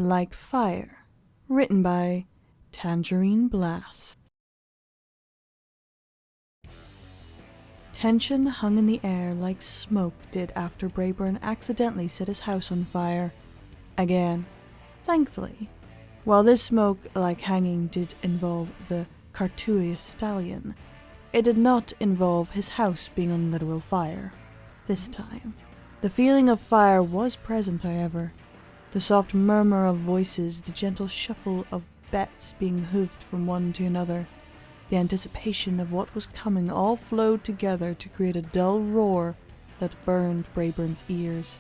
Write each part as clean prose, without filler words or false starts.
Like Fire, written by Tangerine Blast. Tension hung in the air like smoke did after Brayburn accidentally set his house on fire. Again, thankfully. While this smoke, like hanging, did involve the cartoonish stallion, it did not involve his house being on literal fire. This time. The feeling of fire was present, however. The soft murmur of voices, the gentle shuffle of bets being hoofed from one to another, the anticipation of what was coming all flowed together to create a dull roar that burned Brayburn's ears.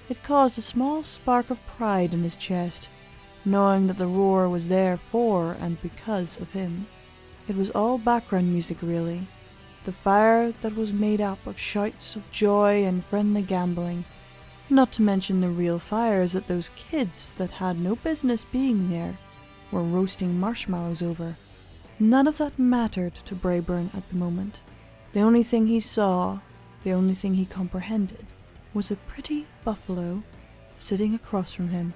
It caused a small spark of pride in his chest, knowing that the roar was there for and because of him. It was all background music, really. The fire that was made up of shouts of joy and friendly gambling, not to mention the real fires that those kids that had no business being there were roasting marshmallows over. None of that mattered to Brayburn at the moment. The only thing he saw, the only thing he comprehended, was a pretty buffalo sitting across from him.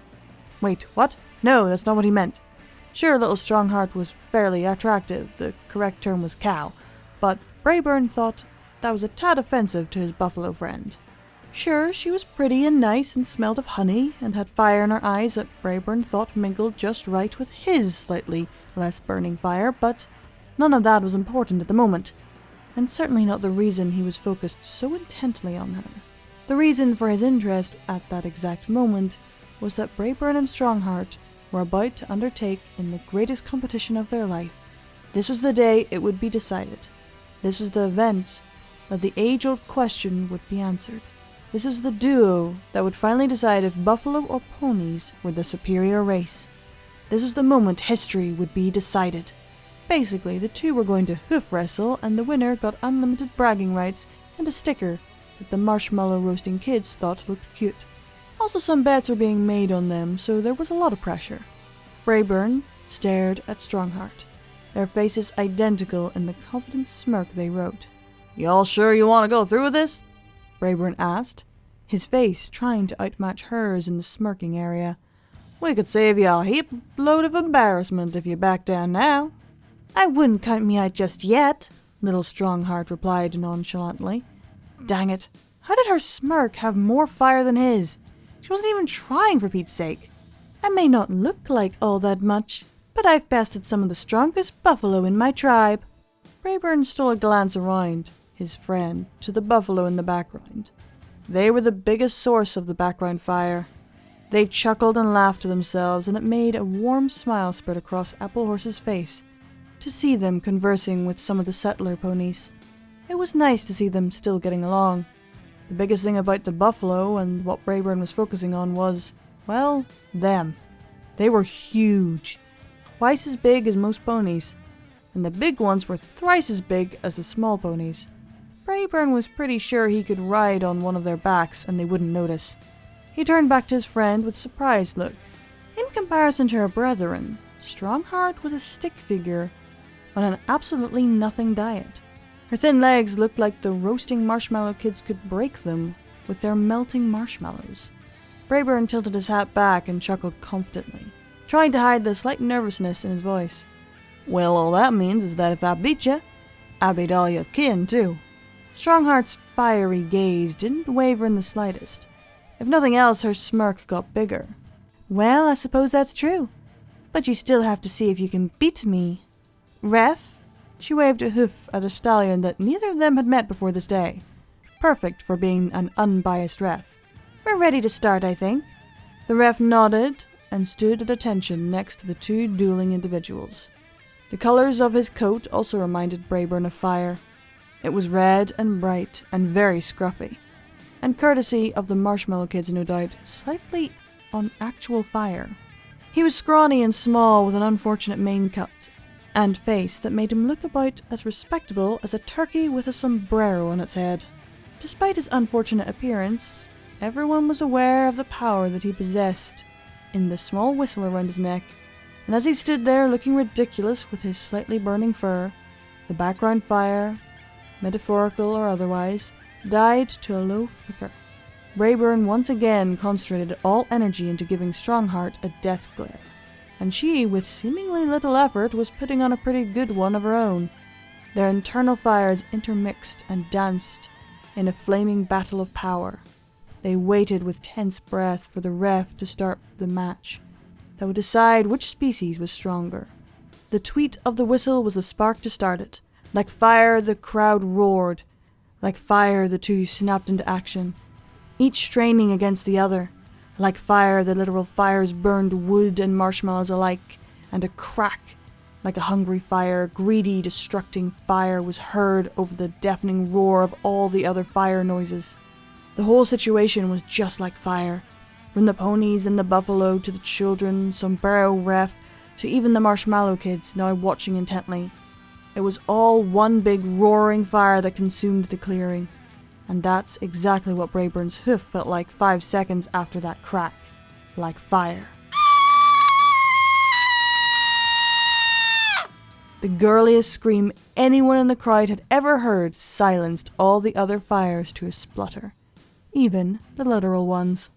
Wait, what? No, that's not what he meant. Sure, little Strongheart was fairly attractive, the correct term was cow, but Brayburn thought that was a tad offensive to his buffalo friend. Sure, she was pretty and nice and smelled of honey and had fire in her eyes that Brayburn thought mingled just right with his slightly less burning fire, but none of that was important at the moment, and certainly not the reason he was focused so intently on her. The reason for his interest at that exact moment was that Brayburn and Strongheart were about to undertake in the greatest competition of their life. This was the day it would be decided. This was the event that the age-old question would be answered. This was the duo that would finally decide if buffalo or ponies were the superior race. This was the moment history would be decided. Basically, the two were going to hoof wrestle, and the winner got unlimited bragging rights and a sticker that the marshmallow roasting kids thought looked cute. Also, some bets were being made on them, so there was a lot of pressure. Brayburn stared at Strongheart, their faces identical in the confident smirk they wrote. "Y'all sure you want to go through with this?" Brayburn asked, his face trying to outmatch hers in the smirking area. "We could save you a heap load of embarrassment if you back down now." "I wouldn't count me out just yet," little Strongheart replied nonchalantly. Dang it, how did her smirk have more fire than his? She wasn't even trying, for Pete's sake. "I may not look like all that much, but I've bested some of the strongest buffalo in my tribe." Brayburn stole a glance around his friend to the buffalo in the background. They were the biggest source of the background fire. They chuckled and laughed to themselves, and it made a warm smile spread across Applehorse's face to see them conversing with some of the settler ponies. It was nice to see them still getting along. The biggest thing about the buffalo and what Brayburn was focusing on was, well, them. They were huge, twice as big as most ponies, and the big ones were thrice as big as the small ponies. Brayburn was pretty sure he could ride on one of their backs and they wouldn't notice. He turned back to his friend with a surprised look. In comparison to her brethren, Strongheart was a stick figure on an absolutely nothing diet. Her thin legs looked like the roasting marshmallow kids could break them with their melting marshmallows. Brayburn tilted his hat back and chuckled confidently, trying to hide the slight nervousness in his voice. "Well, all that means is that if I beat you, I beat all your kin, too." Strongheart's fiery gaze didn't waver in the slightest. If nothing else, her smirk got bigger. "Well, I suppose that's true, but you still have to see if you can beat me. Ref?" She waved a hoof at a stallion that neither of them had met before this day. Perfect for being an unbiased ref. "We're ready to start, I think." The ref nodded and stood at attention next to the two dueling individuals. The colors of his coat also reminded Brayburn of fire. It was red and bright and very scruffy, and courtesy of the marshmallow kids, no doubt, slightly on actual fire. He was scrawny and small with an unfortunate mane cut and face that made him look about as respectable as a turkey with a sombrero on its head. Despite his unfortunate appearance, everyone was aware of the power that he possessed in the small whistle around his neck, and as he stood there looking ridiculous with his slightly burning fur, the background fire, metaphorical or otherwise, died to a low flicker. Brayburn once again concentrated all energy into giving Strongheart a death glare, and she, with seemingly little effort, was putting on a pretty good one of her own. Their internal fires intermixed and danced in a flaming battle of power. They waited with tense breath for the ref to start the match that would decide which species was stronger. The tweet of the whistle was the spark to start it. Like fire, the crowd roared. Like fire, the two snapped into action, each straining against the other. Like fire, the literal fires burned wood and marshmallows alike, and a crack, like a hungry fire, greedy, destructing fire, was heard over the deafening roar of all the other fire noises. The whole situation was just like fire, from the ponies and the buffalo to the children, sombrero ref, to even the marshmallow kids now watching intently. It was all one big roaring fire that consumed the clearing, and that's exactly what Brayburn's hoof felt like 5 seconds after that crack. Like fire. The girliest scream anyone in the crowd had ever heard silenced all the other fires to a splutter, even the literal ones.